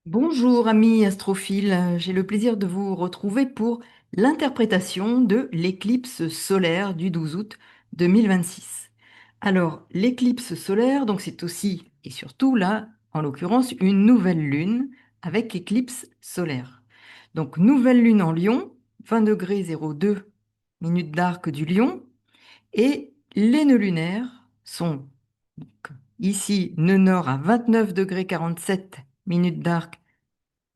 Bonjour amis astrophiles, j'ai le plaisir de vous retrouver pour l'interprétation de l'éclipse solaire du 12 août 2026. Alors, l'éclipse solaire, donc c'est aussi et surtout là, en l'occurrence, une nouvelle lune avec éclipse solaire. Donc, nouvelle lune en Lion, 20 degrés 02 minutes d'arc du Lion, et les nœuds lunaires sont donc, ici nœud nord à 29 degrés 47 minutes d'arc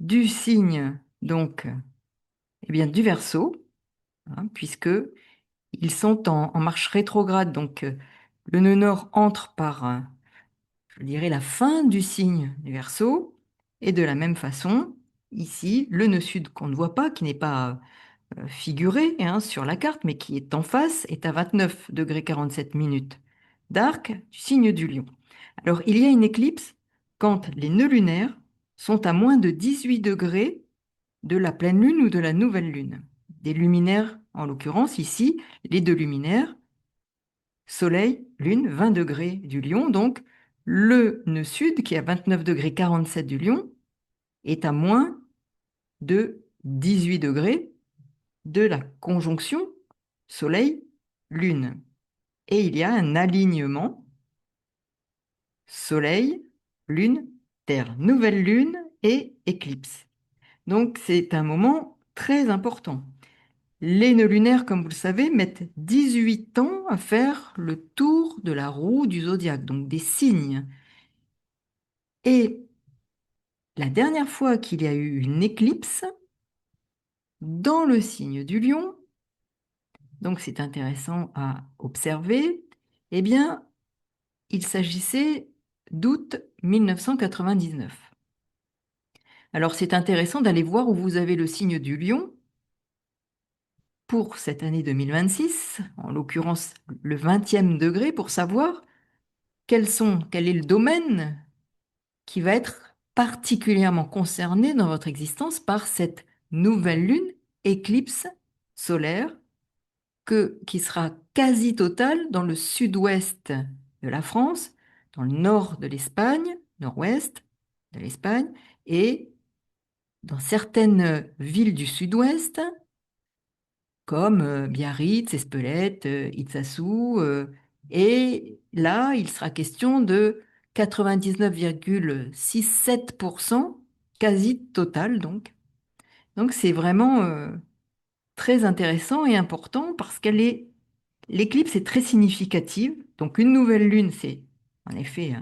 du signe donc eh bien, du Verseau, puisque ils sont en marche rétrograde. Donc le nœud nord entre par, je dirais, la fin du signe du Verseau, et de la même façon, ici, le nœud sud qu'on ne voit pas, qui n'est pas figuré sur la carte, mais qui est en face, est à 29 degrés 47 minutes d'arc du signe du Lion. Alors, il y a une éclipse quand les nœuds lunaires sont à moins de 18 degrés de la pleine lune ou de la nouvelle lune. Des luminaires, en l'occurrence ici, les deux luminaires, Soleil, Lune, 20 degrés du Lion. Donc, le nœud sud, qui est à 29 degrés 47 du Lion, est à moins de 18 degrés de la conjonction Soleil-Lune. Et il y a un alignement Soleil, Lune, Terre, nouvelle Lune et éclipse. Donc, c'est un moment très important. Les nœuds lunaires, comme vous le savez, mettent 18 ans à faire le tour de la roue du zodiaque, donc des signes. Et la dernière fois qu'il y a eu une éclipse dans le signe du Lion, donc c'est intéressant à observer, eh bien, il s'agissait d'août 1999. Alors c'est intéressant d'aller voir où vous avez le signe du Lion pour cette année 2026, en l'occurrence le 20e degré, pour savoir quel est le domaine qui va être particulièrement concerné dans votre existence par cette nouvelle lune, éclipse solaire, qui sera quasi totale dans le sud-ouest de la France, dans le nord de l'Espagne, nord-ouest de l'Espagne, et dans certaines villes du sud-ouest, comme Biarritz, Espelette, Itsasou. Et là, il sera question de 99,67% quasi total, donc. Donc, c'est vraiment très intéressant et important parce l'éclipse est très significative. Donc, une nouvelle lune, c'est en effet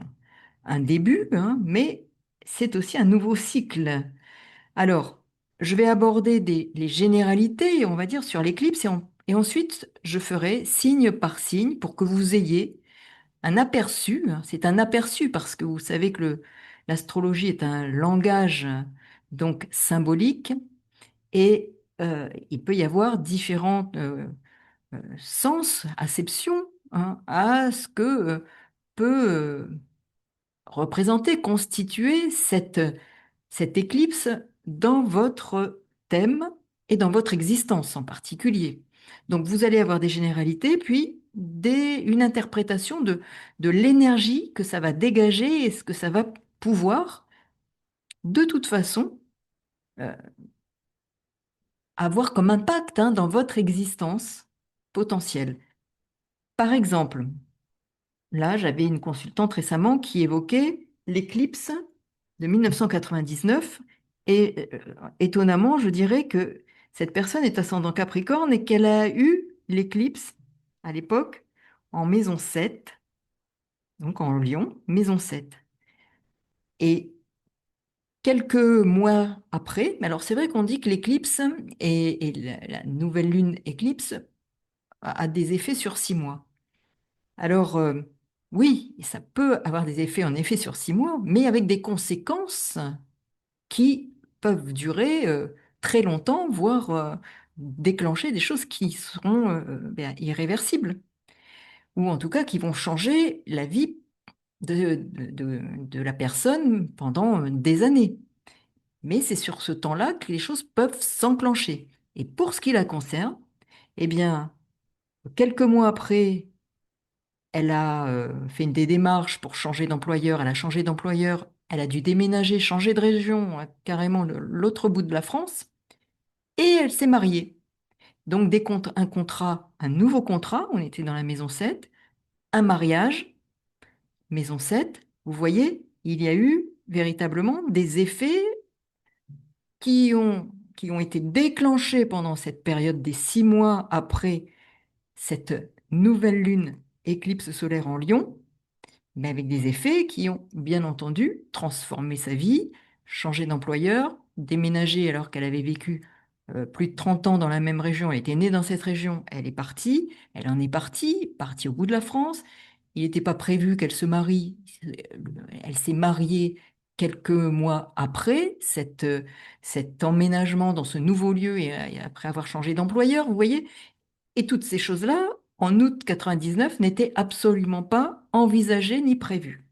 un début, mais c'est aussi un nouveau cycle. Alors, je vais aborder les généralités, on va dire, sur l'éclipse et ensuite je ferai signe par signe pour que vous ayez un aperçu. C'est un aperçu parce que vous savez que l'astrologie est un langage donc symbolique, et il peut y avoir différents sens, acceptions, à ce que peut représenter, constituer cette éclipse dans votre thème et dans votre existence en particulier. Donc vous allez avoir des généralités, puis une interprétation de l'énergie que ça va dégager et ce que ça va pouvoir, de toute façon, euh, avoir comme impact dans votre existence potentielle. Par exemple, là, j'avais une consultante récemment qui évoquait l'éclipse de 1999, et étonnamment, je dirais que cette personne est ascendant Capricorne et qu'elle a eu l'éclipse à l'époque en maison 7, donc en Lion, maison 7. Et quelques mois après, mais alors c'est vrai qu'on dit que l'éclipse et la nouvelle lune éclipse a des effets sur 6 mois. Alors, oui, ça peut avoir des effets en effet sur 6 mois, mais avec des conséquences qui peuvent durer très longtemps, voire déclencher des choses qui seront irréversibles, ou en tout cas qui vont changer la vie de la personne pendant des années. Mais c'est sur ce temps-là que les choses peuvent s'enclencher. Et pour ce qui la concerne, eh bien, quelques mois après, elle a fait des démarches pour changer d'employeur. Elle a changé d'employeur Elle a dû déménager, changer de région, carrément l'autre bout de la France, et elle s'est mariée. Donc un contrat, un nouveau contrat, on était dans la maison 7, un mariage, maison 7. Vous voyez, il y a eu véritablement des effets qui ont, qui ont été déclenchés pendant cette période des 6 mois après cette nouvelle lune éclipse solaire en Lion, mais avec des effets qui ont bien entendu transformé sa vie, changé d'employeur, déménagé alors qu'elle avait vécu plus de 30 ans dans la même région, elle était née dans cette région, elle est partie, elle en est partie, partie au bout de la France. Il n'était pas prévu qu'elle se marie, elle s'est mariée quelques mois après cet emménagement dans ce nouveau lieu et après avoir changé d'employeur, vous voyez. Et toutes ces choses-là, en août 99, n'étaient absolument pas envisagées ni prévues.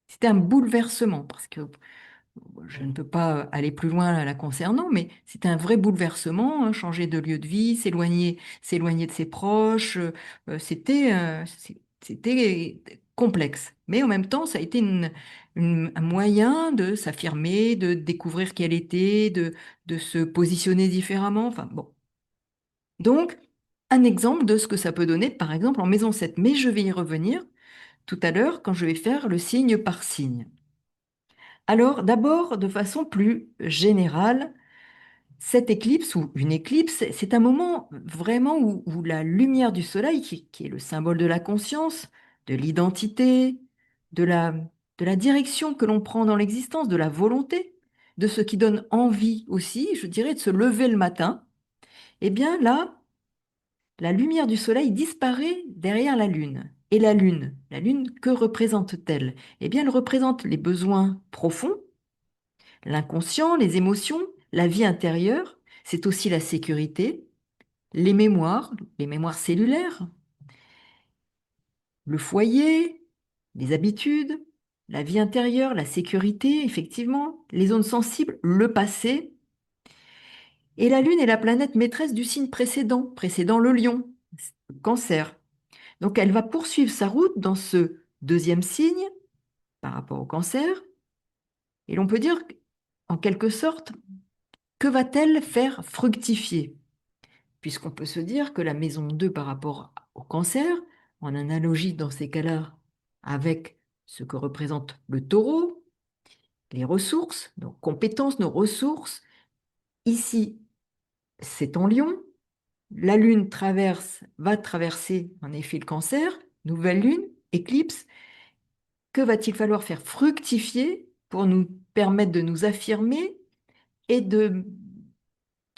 C'était un bouleversement, parce que je ne peux pas aller plus loin la concernant, mais c'était un vrai bouleversement, hein, changer de lieu de vie, s'éloigner de ses proches, c'était complexe. Mais en même temps, ça a été un moyen de s'affirmer, de découvrir qui elle était, de se positionner différemment. Enfin bon. Donc, un exemple de ce que ça peut donner, par exemple, en maison 7. Mais je vais y revenir tout à l'heure quand je vais faire le signe par signe. Alors, d'abord, de façon plus générale, cette éclipse ou une éclipse, c'est un moment vraiment où la lumière du soleil, qui est le symbole de la conscience, de l'identité, de la direction que l'on prend dans l'existence, de la volonté, de ce qui donne envie aussi, je dirais, de se lever le matin, eh bien là, la lumière du soleil disparaît derrière la lune. Et la lune, que représente-t-elle? Eh bien, elle représente les besoins profonds, l'inconscient, les émotions, la vie intérieure. C'est aussi la sécurité, les mémoires cellulaires, le foyer, les habitudes, la vie intérieure, la sécurité, effectivement, les zones sensibles, le passé. Et la lune est la planète maîtresse du signe précédent le lion, le cancer. Donc, elle va poursuivre sa route dans ce deuxième signe par rapport au cancer. Et l'on peut dire, en quelque sorte, que va-t-elle faire fructifier? Puisqu'on peut se dire que la maison 2 par rapport au cancer, en analogie dans ces cas-là avec ce que représente le taureau, les ressources, nos compétences, nos ressources, ici, c'est en lion. La lune va traverser en effet le cancer, nouvelle lune, éclipse. Que va-t-il falloir faire fructifier pour nous permettre de nous affirmer et de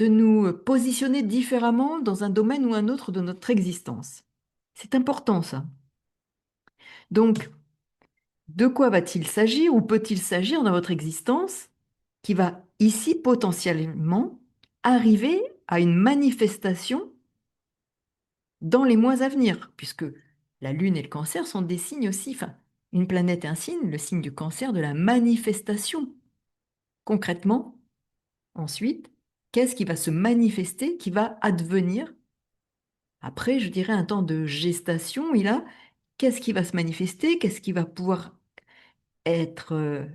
nous positionner différemment dans un domaine ou un autre de notre existence? C'est important ça. Donc, de quoi va-t-il s'agir ou peut-il s'agir dans votre existence qui va ici potentiellement arriver à une manifestation dans les mois à venir, puisque la Lune et le cancer sont des signes aussi, enfin, une planète est un signe, le signe du cancer de la manifestation. Concrètement, ensuite, qu'est-ce qui va se manifester, qui va advenir après, je dirais, un temps de gestation, qu'est-ce qui va se manifester, qu'est-ce qui va pouvoir être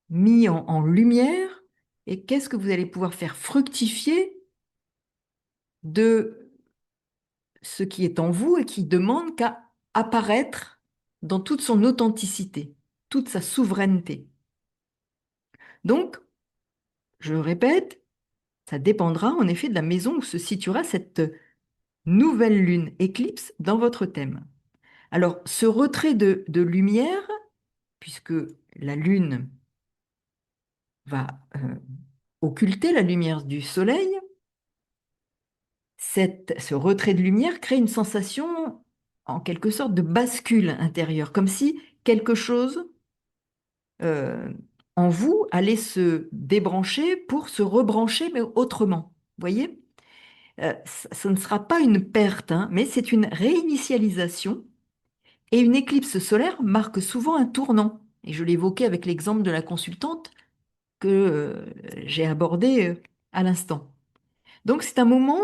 mis en lumière, et qu'est-ce que vous allez pouvoir faire fructifier de ce qui est en vous et qui demande qu'à apparaître dans toute son authenticité, toute sa souveraineté. Donc, je répète, ça dépendra en effet de la maison où se situera cette nouvelle lune éclipse dans votre thème. Alors, ce retrait de lumière, puisque la lune va occulter la lumière du soleil, ce retrait de lumière crée une sensation en quelque sorte de bascule intérieure, comme si quelque chose euh, en vous allait se débrancher pour se rebrancher, mais autrement. Vous voyez? Ce ne sera pas une perte, hein, mais c'est une réinitialisation. Et une éclipse solaire marque souvent un tournant. Et je l'évoquais avec l'exemple de la consultante que j'ai abordé à l'instant. Donc c'est un moment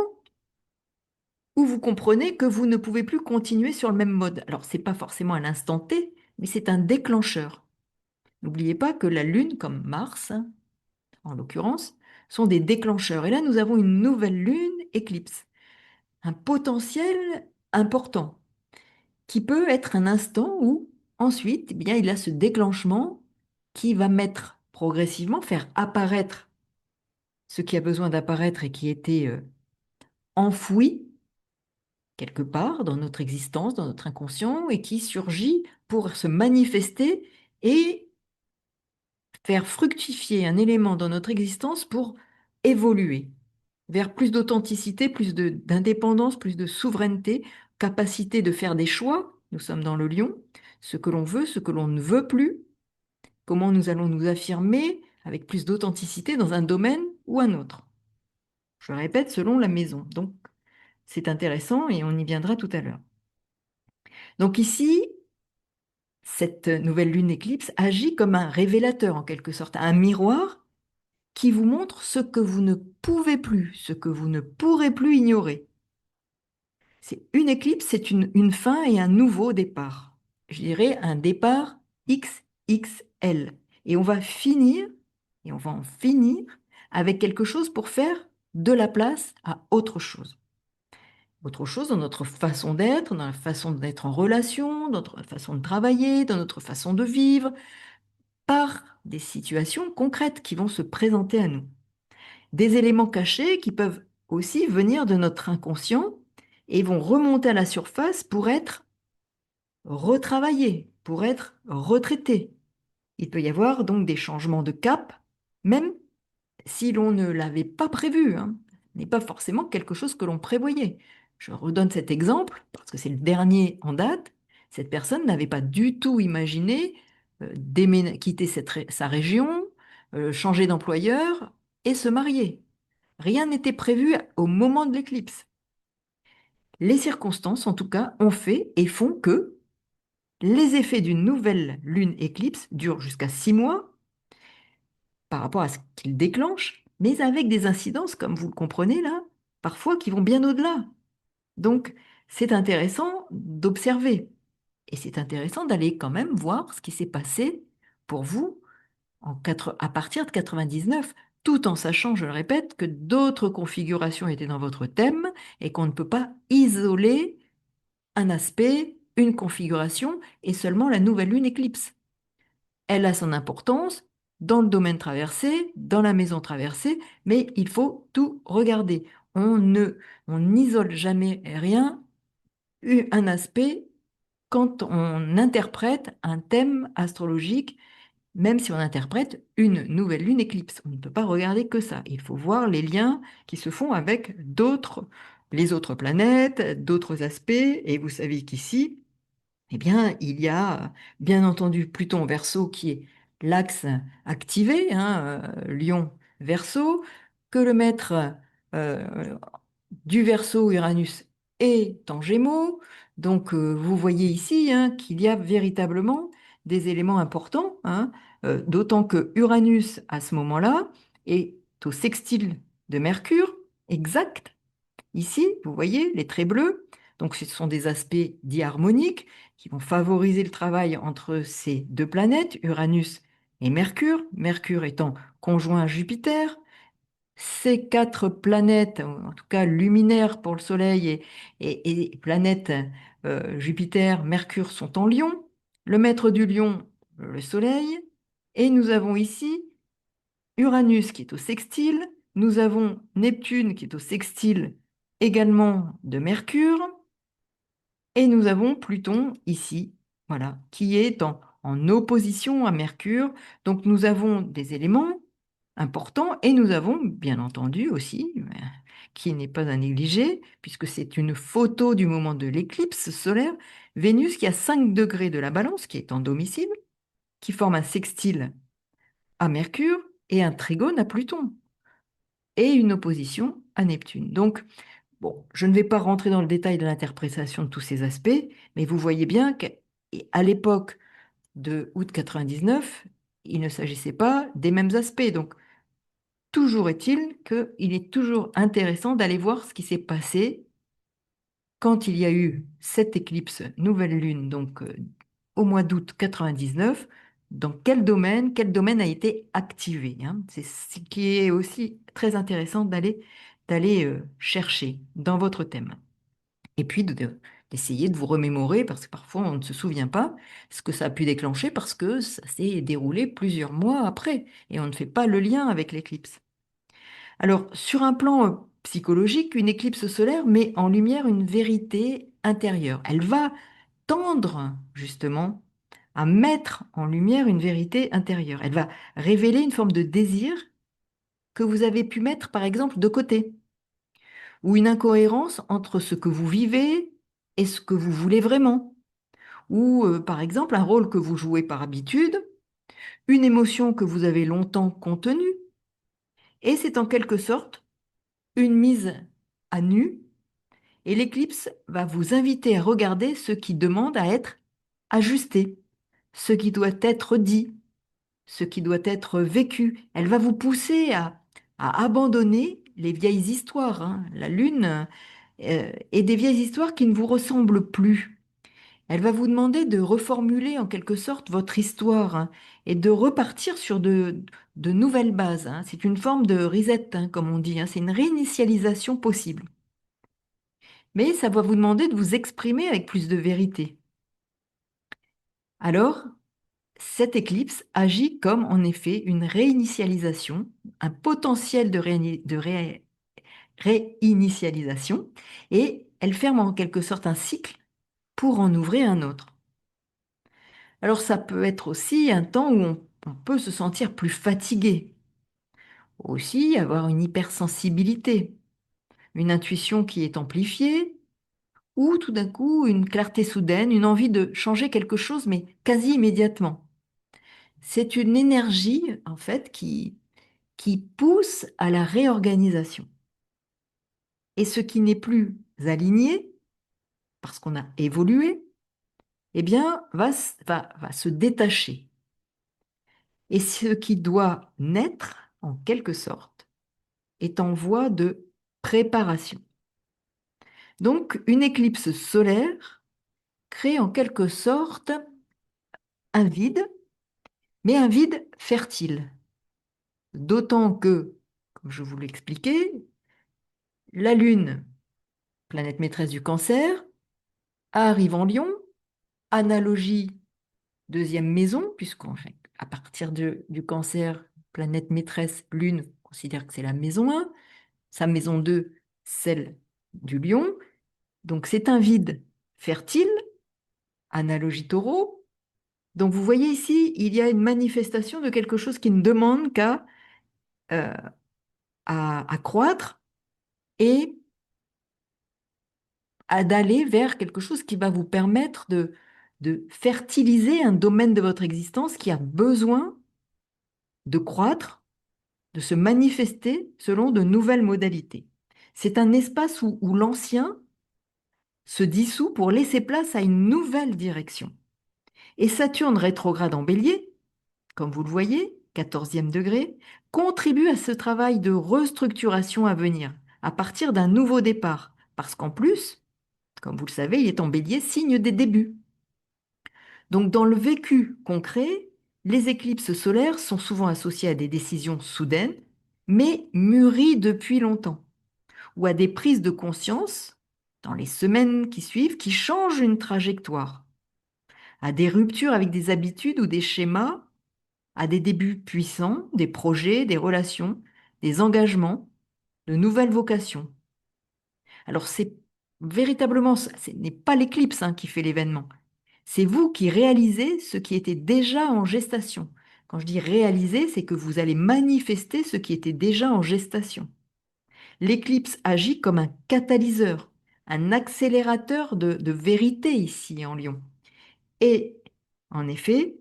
où vous comprenez que vous ne pouvez plus continuer sur le même mode. Alors, ce n'est pas forcément à l'instant T, mais c'est un déclencheur. N'oubliez pas que la Lune, comme Mars, en l'occurrence, sont des déclencheurs. Et là, nous avons une nouvelle Lune éclipse, un potentiel important, qui peut être un instant où, ensuite, eh bien, il y a ce déclenchement qui va mettre progressivement, faire apparaître ce qui a besoin d'apparaître et qui était enfoui quelque part dans notre existence, dans notre inconscient, et qui surgit pour se manifester et faire fructifier un élément dans notre existence pour évoluer vers plus d'authenticité, d'indépendance, plus de souveraineté, capacité de faire des choix. Nous sommes dans le lion, ce que l'on veut, ce que l'on ne veut plus, comment nous allons nous affirmer avec plus d'authenticité dans un domaine ou un autre. Je répète, selon la maison. Donc, c'est intéressant et on y viendra tout à l'heure. Donc ici, cette nouvelle lune éclipse agit comme un révélateur en quelque sorte, un miroir qui vous montre ce que vous ne pouvez plus, ce que vous ne pourrez plus ignorer. C'est une éclipse, c'est une fin et un nouveau départ. Je dirais un départ XXL. Et on va finir, et on va en finir avec quelque chose pour faire de la place à autre chose. Autre chose dans notre façon d'être, dans la façon d'être en relation, dans notre façon de travailler, dans notre façon de vivre, par des situations concrètes qui vont se présenter à nous. Des éléments cachés qui peuvent aussi venir de notre inconscient et vont remonter à la surface pour être retravaillés, pour être retraités. Il peut y avoir donc des changements de cap, même si l'on ne l'avait pas prévu, hein. Ce n'est pas forcément quelque chose que l'on prévoyait. Je redonne cet exemple parce que c'est le dernier en date. Cette personne n'avait pas du tout imaginé quitter sa région, changer d'employeur et se marier. Rien n'était prévu au moment de l'éclipse. Les circonstances, en tout cas, ont fait et font que les effets d'une nouvelle lune éclipse durent jusqu'à 6 mois par rapport à ce qu'il déclenche, mais avec des incidences, comme vous le comprenez là, parfois qui vont bien au-delà. Donc, c'est intéressant d'observer. Et c'est intéressant d'aller quand même voir ce qui s'est passé pour vous à partir de 99, tout en sachant, je le répète, que d'autres configurations étaient dans votre thème et qu'on ne peut pas isoler un aspect, une configuration et seulement la nouvelle lune éclipse. Elle a son importance dans le domaine traversé, dans la maison traversée, mais il faut tout regarder. On n'isole jamais rien, un aspect quand on interprète un thème astrologique, même si on interprète une nouvelle lune éclipse. On ne peut pas regarder que ça. Il faut voir les liens qui se font avec les autres planètes, d'autres aspects. Et vous savez qu'ici, eh bien, il y a bien entendu Pluton Verseau qui est l'axe activé, hein, Lion-Verseau, que le maître euh, du Verseau Uranus est en Gémeaux. Donc, vous voyez ici hein, qu'il y a véritablement des éléments importants, hein, d'autant que Uranus, à ce moment-là, est au sextile de Mercure, exact. Ici, vous voyez les traits bleus. Donc, ce sont des aspects diharmoniques qui vont favoriser le travail entre ces deux planètes, Uranus et Mercure, Mercure étant conjoint à Jupiter. Ces quatre planètes, en tout cas luminaires pour le Soleil et planètes Jupiter, Mercure sont en Lion. Le maître du Lion, le Soleil. Et nous avons ici Uranus qui est au sextile. Nous avons Neptune qui est au sextile également de Mercure. Et nous avons Pluton ici, voilà, qui est en opposition à Mercure. Donc nous avons des éléments importants et nous avons bien entendu aussi, qui n'est pas à négliger, puisque c'est une photo du moment de l'éclipse solaire, Vénus qui a 5 degrés de la Balance, qui est en domicile, qui forme un sextile à Mercure et un trigone à Pluton et une opposition à Neptune. Donc, bon, je ne vais pas rentrer dans le détail de l'interprétation de tous ces aspects, mais vous voyez bien qu'à l'époque de août 99, il ne s'agissait pas des mêmes aspects. Donc, toujours est-il qu'il est toujours intéressant d'aller voir ce qui s'est passé quand il y a eu cette éclipse nouvelle lune, donc au mois d'août 99, dans quel domaine a été activé, hein. C'est ce qui est aussi très intéressant d'aller chercher dans votre thème. Et puis d'essayer de vous remémorer, parce que parfois on ne se souvient pas ce que ça a pu déclencher parce que ça s'est déroulé plusieurs mois après et on ne fait pas le lien avec l'éclipse. Alors, sur un plan psychologique, une éclipse solaire met en lumière une vérité intérieure. Elle va tendre justement à mettre en lumière une vérité intérieure. Elle va révéler une forme de désir que vous avez pu mettre, par exemple, de côté, ou une incohérence entre ce que vous vivez et ce que vous voulez vraiment, ou par exemple un rôle que vous jouez par habitude, une émotion que vous avez longtemps contenue, et c'est en quelque sorte une mise à nu, et l'éclipse va vous inviter à regarder ce qui demande à être ajusté, ce qui doit être dit, ce qui doit être vécu. Elle va vous pousser à abandonner les vieilles histoires, hein. La Lune et des vieilles histoires qui ne vous ressemblent plus. Elle va vous demander de reformuler en quelque sorte votre histoire, hein, et de repartir sur de nouvelles bases, hein. C'est une forme de reset, hein, comme on dit, hein. C'est une réinitialisation possible. Mais ça va vous demander de vous exprimer avec plus de vérité. Alors, cette éclipse agit comme en effet une réinitialisation, un potentiel de réinitialisation, et elle ferme en quelque sorte un cycle pour en ouvrir un autre. Alors ça peut être aussi un temps où on peut se sentir plus fatigué, aussi avoir une hypersensibilité, une intuition qui est amplifiée, ou tout d'un coup une clarté soudaine, une envie de changer quelque chose, mais quasi immédiatement. C'est une énergie, en fait, qui pousse à la réorganisation. Et ce qui n'est plus aligné, parce qu'on a évolué, eh bien, va se détacher. Et ce qui doit naître, en quelque sorte, est en voie de préparation. Donc, une éclipse solaire crée en quelque sorte un vide, mais un vide fertile. D'autant que, comme je vous l'expliquais, la Lune, planète maîtresse du Cancer, arrive en Lion, analogie deuxième maison, puisqu'à partir du Cancer, planète maîtresse Lune, on considère que c'est la maison 1, sa maison 2, celle du Lion. Donc c'est un vide fertile, analogie Taureau. Donc vous voyez ici, il y a une manifestation de quelque chose qui ne demande qu'à euh, à croître et d'aller vers quelque chose qui va vous permettre de fertiliser un domaine de votre existence qui a besoin de croître, de se manifester selon de nouvelles modalités. C'est un espace où l'ancien se dissout pour laisser place à une nouvelle direction. Et Saturne rétrograde en Bélier, comme vous le voyez, 14e degré, contribue à ce travail de restructuration à venir, à partir d'un nouveau départ, parce qu'en plus, comme vous le savez, il est en Bélier, signe des débuts. Donc dans le vécu concret, les éclipses solaires sont souvent associées à des décisions soudaines, mais mûries depuis longtemps, ou à des prises de conscience dans les semaines qui suivent qui changent une trajectoire, à des ruptures avec des habitudes ou des schémas, à des débuts puissants, des projets, des relations, des engagements, de nouvelles vocations. Alors c'est véritablement, ce n'est pas l'éclipse, hein, qui fait l'événement. C'est vous qui réalisez ce qui était déjà en gestation. Quand je dis réaliser, c'est que vous allez manifester ce qui était déjà en gestation. L'éclipse agit comme un catalyseur, un accélérateur de vérité ici en Lion. Et en effet,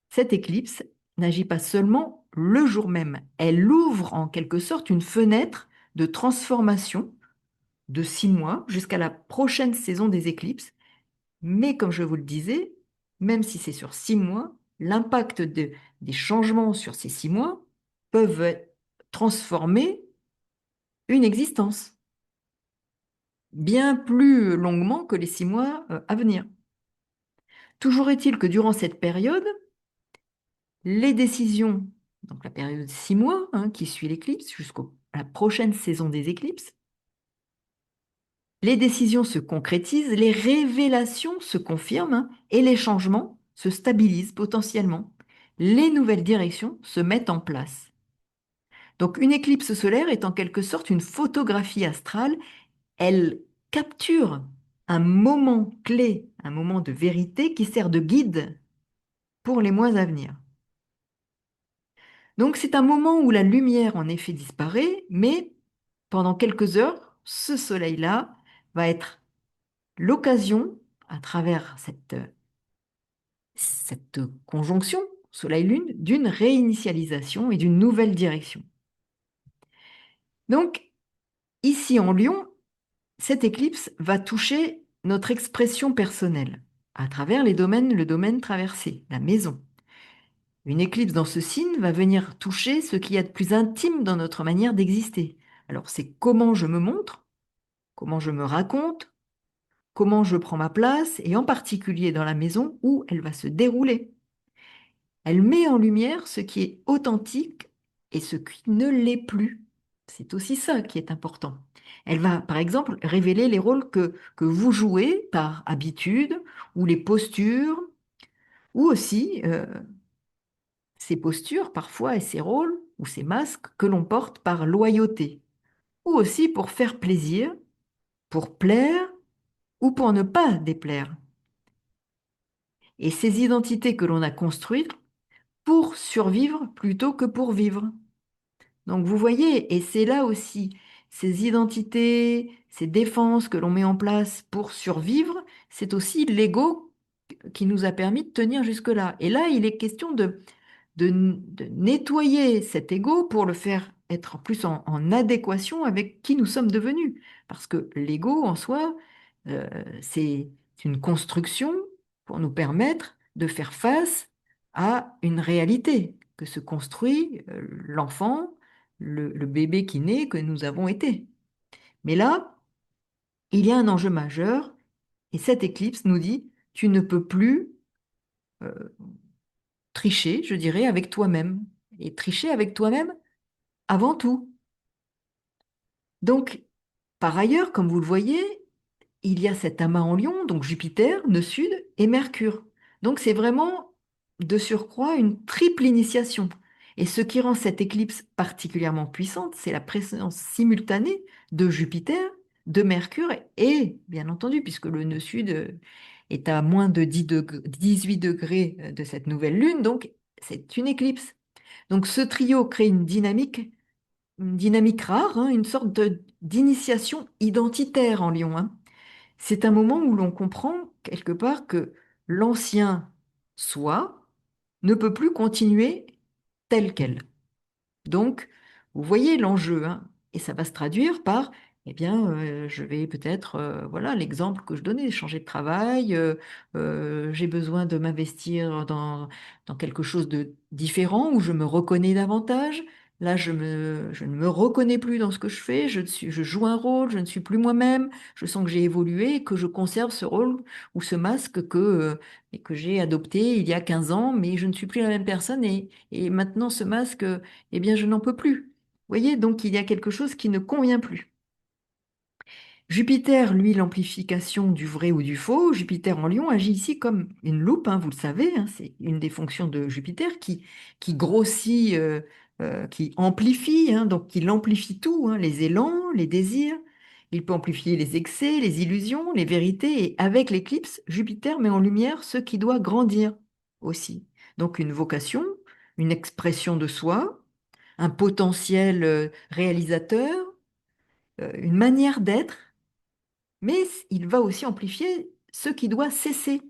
cette éclipse n'agit pas seulement le jour même, elle ouvre en quelque sorte une fenêtre de transformation de 6 mois jusqu'à la prochaine saison des éclipses. Mais comme je vous le disais, même si c'est sur 6 mois, l'impact des changements sur ces 6 mois peuvent transformer une existence bien plus longuement que les 6 mois à venir. Toujours est-il que durant cette période, Les décisions, donc la période de 6 mois qui suit l'éclipse jusqu'à la prochaine saison des éclipses, les décisions se concrétisent, les révélations se confirment et les changements se stabilisent potentiellement. Les nouvelles directions se mettent en place. Donc une éclipse solaire est en quelque sorte une photographie astrale. Elle capture un moment clé, un moment de vérité qui sert de guide pour les mois à venir. Donc c'est un moment où la lumière en effet disparaît, mais pendant quelques heures, ce soleil-là va être l'occasion, à travers cette conjonction Soleil-Lune, d'une réinitialisation et d'une nouvelle direction. Donc, ici en Lion, cette éclipse va toucher notre expression personnelle à travers le domaine traversé, la maison. Une éclipse dans ce signe va venir toucher ce qu'il y a de plus intime dans notre manière d'exister. Alors, c'est comment je me montre, comment je me raconte, comment je prends ma place, et en particulier dans la maison où elle va se dérouler. Elle met en lumière ce qui est authentique et ce qui ne l'est plus. C'est aussi ça qui est important. Elle va, par exemple, révéler les rôles que vous jouez par habitude, ou les postures, ou aussi ces postures parfois et ces rôles, ou ces masques que l'on porte par loyauté, ou aussi pour faire plaisir, pour plaire, ou pour ne pas déplaire. Et ces identités que l'on a construites pour survivre plutôt que pour vivre. Donc vous voyez, et c'est là aussi ces identités, ces défenses que l'on met en place pour survivre, c'est aussi l'ego qui nous a permis de tenir jusque-là. Et là, il est question de nettoyer cet ego pour le faire être plus en adéquation avec qui nous sommes devenus. Parce que l'ego en soi, c'est une construction pour nous permettre de faire face à une réalité que se construit l'enfant, le bébé qui naît que nous avons été. Mais là, il y a un enjeu majeur et cette éclipse nous dit, tu ne peux plus euh, tricher, je dirais, avec toi-même. Et tricher avec toi-même avant tout. Donc, par ailleurs, comme vous le voyez, il y a cet amas en Lion, donc Jupiter, nœud sud, et Mercure. Donc, c'est vraiment de surcroît une triple initiation. Et ce qui rend cette éclipse particulièrement puissante, c'est la présence simultanée de Jupiter, de Mercure et, bien entendu, puisque le nœud sud est à moins de 18 degrés de cette nouvelle lune, donc c'est une éclipse. Donc ce trio crée une dynamique rare, une sorte d'initiation identitaire en Lion. C'est un moment où l'on comprend quelque part que l'ancien soi ne peut plus continuer tel quel. Donc, vous voyez l'enjeu, et ça va se traduire par, eh bien, je vais peut-être, voilà, l'exemple que je donnais, changer de travail, j'ai besoin de m'investir dans quelque chose de différent où je me reconnais davantage. Là, je ne me reconnais plus dans ce que je fais, je joue un rôle, je ne suis plus moi-même, je sens que j'ai évolué et que je conserve ce rôle ou ce masque que j'ai adopté il y a 15 ans, mais je ne suis plus la même personne et maintenant ce masque eh bien, je n'en peux plus. Vous voyez, donc il y a quelque chose qui ne convient plus. Jupiter, lui, l'amplification du vrai ou du faux. Jupiter en Lion agit ici comme une loupe, vous le savez, c'est une des fonctions de Jupiter qui grossit, qui amplifie, donc il amplifie tout, les élans, les désirs. Il peut amplifier les excès, les illusions, les vérités. Et avec l'éclipse, Jupiter met en lumière ce qui doit grandir aussi. Donc une vocation, une expression de soi, un potentiel réalisateur, une manière d'être, mais il va aussi amplifier ce qui doit cesser.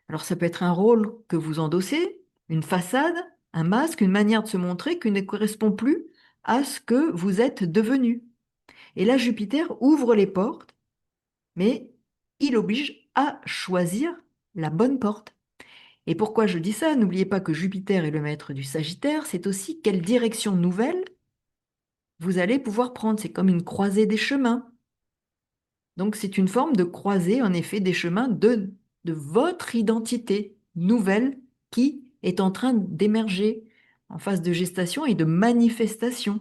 Alors ça peut être un rôle que vous endossez, une façade, un masque, une manière de se montrer qui ne correspond plus à ce que vous êtes devenu. Et là, Jupiter ouvre les portes, mais il oblige à choisir la bonne porte. Et pourquoi je dis ça? N'oubliez pas que Jupiter est le maître du Sagittaire, c'est aussi quelle direction nouvelle vous allez pouvoir prendre. C'est comme une croisée des chemins. Donc c'est une forme de croisée, en effet, des chemins de votre identité nouvelle qui est en train d'émerger en phase de gestation et de manifestation.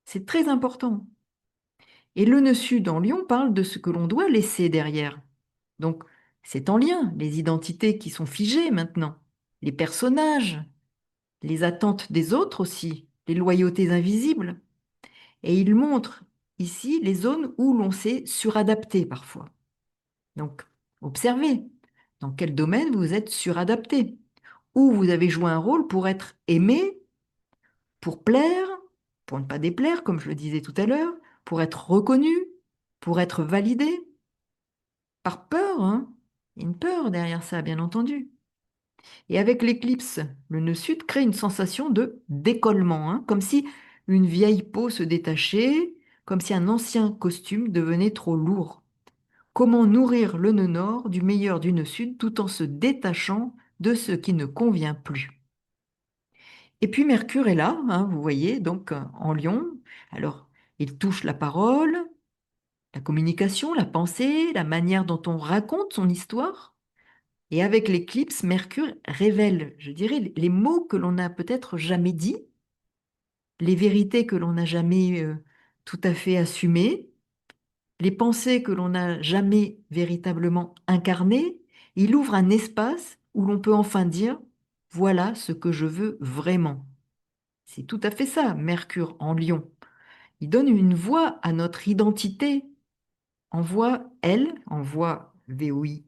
C'est très important. Et le nœud sud en lion parle de ce que l'on doit laisser derrière. Donc, c'est en lien, les identités qui sont figées maintenant, les personnages, les attentes des autres aussi, les loyautés invisibles. Et il montre ici les zones où l'on s'est suradapté parfois. Donc, observez dans quel domaine vous êtes suradapté, où vous avez joué un rôle pour être aimé, pour plaire, pour ne pas déplaire, comme je le disais tout à l'heure, pour être reconnu, pour être validé, par peur, hein. Il y a une peur derrière ça, bien entendu. Et avec l'éclipse, le nœud sud crée une sensation de décollement, hein, comme si une vieille peau se détachait, comme si un ancien costume devenait trop lourd. Comment nourrir le nœud nord du meilleur du nœud sud tout en se détachant de ce qui ne convient plus? Et puis Mercure est là, hein, vous voyez, donc en Lion. Alors, il touche la parole, la communication, la pensée, la manière dont on raconte son histoire. Et avec l'éclipse, Mercure révèle, je dirais, les mots que l'on n'a peut-être jamais dit, les vérités que l'on n'a jamais tout à fait assumées, les pensées que l'on n'a jamais véritablement incarnées. Il ouvre un espace où l'on peut enfin dire, voilà ce que je veux vraiment. C'est tout à fait ça, Mercure en Lion. Il donne une voix à notre identité, en voix L, en voix VOIE,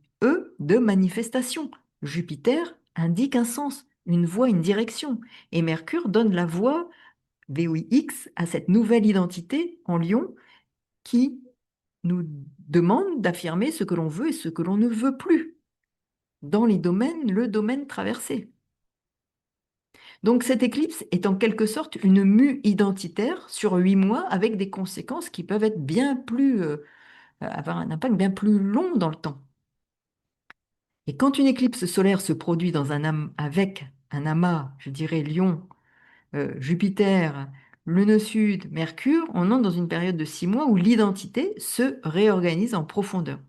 de manifestation. Jupiter indique un sens, une voie, une direction. Et Mercure donne la voix VOIX à cette nouvelle identité en Lion qui nous demande d'affirmer ce que l'on veut et ce que l'on ne veut plus dans les domaines, le domaine traversé. Donc cette éclipse est en quelque sorte une mue identitaire sur 8 mois avec des conséquences qui peuvent être bien plus, avoir un impact bien plus long dans le temps. Et quand une éclipse solaire se produit dans avec un amas, je dirais Lion, Jupiter, le nœud sud, Mercure, on entre dans une période de 6 mois où l'identité se réorganise en profondeur.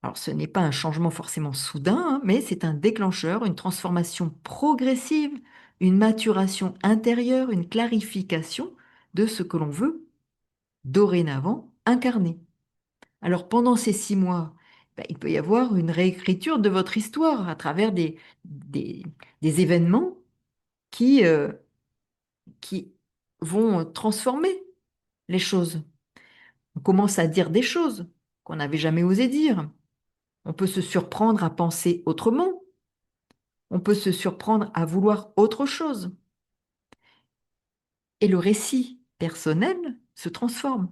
Alors, ce n'est pas un changement forcément soudain, hein, mais c'est un déclencheur, une transformation progressive, une maturation intérieure, une clarification de ce que l'on veut dorénavant incarner. Alors, pendant ces 6 mois, ben, il peut y avoir une réécriture de votre histoire à travers des événements qui, qui vont transformer les choses. On commence à dire des choses qu'on n'avait jamais osé dire. On peut se surprendre à penser autrement. On peut se surprendre à vouloir autre chose. Et le récit personnel se transforme.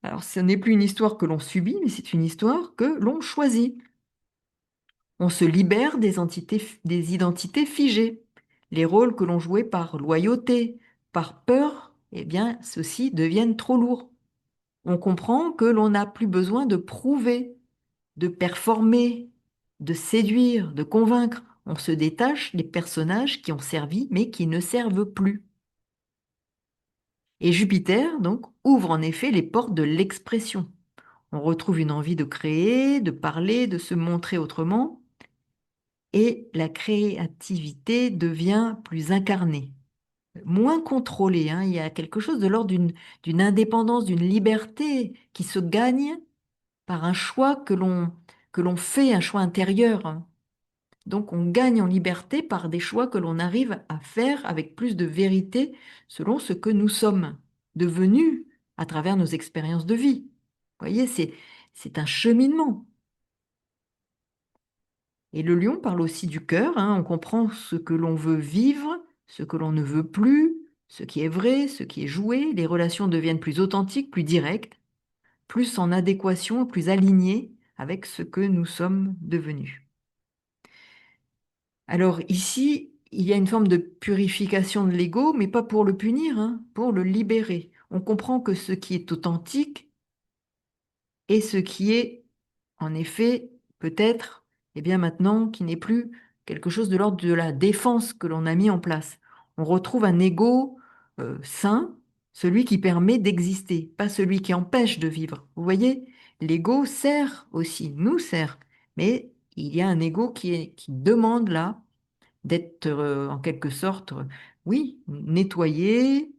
Alors, ce n'est plus une histoire que l'on subit, mais c'est une histoire que l'on choisit. On se libère des identités figées. Les rôles que l'on jouait par loyauté, par peur, eh bien, ceux-ci deviennent trop lourds. On comprend que l'on n'a plus besoin de prouver, de performer, de séduire, de convaincre. On se détache des personnages qui ont servi mais qui ne servent plus. Et Jupiter, donc, ouvre en effet les portes de l'expression. On retrouve une envie de créer, de parler, de se montrer autrement, et la créativité devient plus incarnée, moins contrôlée, hein. Il y a quelque chose de l'ordre d'une indépendance, d'une liberté qui se gagne par un choix que l'on fait, un choix intérieur, hein. Donc on gagne en liberté par des choix que l'on arrive à faire avec plus de vérité selon ce que nous sommes devenus à travers nos expériences de vie. Vous voyez, c'est un cheminement. Et le lion parle aussi du cœur, hein. On comprend ce que l'on veut vivre, ce que l'on ne veut plus, ce qui est vrai, ce qui est joué. Les relations deviennent plus authentiques, plus directes, plus en adéquation, plus alignées avec ce que nous sommes devenus. Alors ici, il y a une forme de purification de l'ego, mais pas pour le punir, hein, pour le libérer. On comprend que ce qui est authentique est ce qui est, en effet, peut-être, eh bien maintenant, qui n'est plus quelque chose de l'ordre de la défense que l'on a mis en place. On retrouve un ego sain, celui qui permet d'exister, pas celui qui empêche de vivre. Vous voyez, l'ego sert aussi, nous sert, mais il y a un ego qui demande là d'être en quelque sorte, oui, nettoyé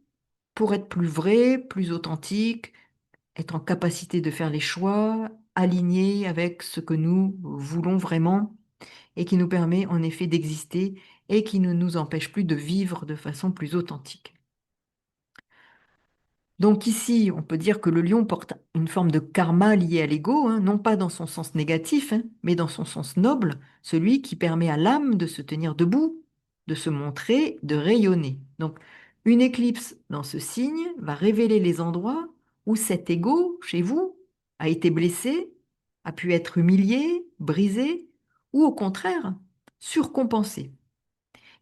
pour être plus vrai, plus authentique, être en capacité de faire les choix alignés avec ce que nous voulons vraiment et qui nous permet en effet d'exister et qui ne nous empêche plus de vivre de façon plus authentique. Donc ici, on peut dire que le lion porte une forme de karma lié à l'ego, hein, non pas dans son sens négatif, hein, mais dans son sens noble, celui qui permet à l'âme de se tenir debout, de se montrer, de rayonner. Donc une éclipse dans ce signe va révéler les endroits où cet ego, chez vous, a été blessé, a pu être humilié, brisé, ou au contraire, surcompensé.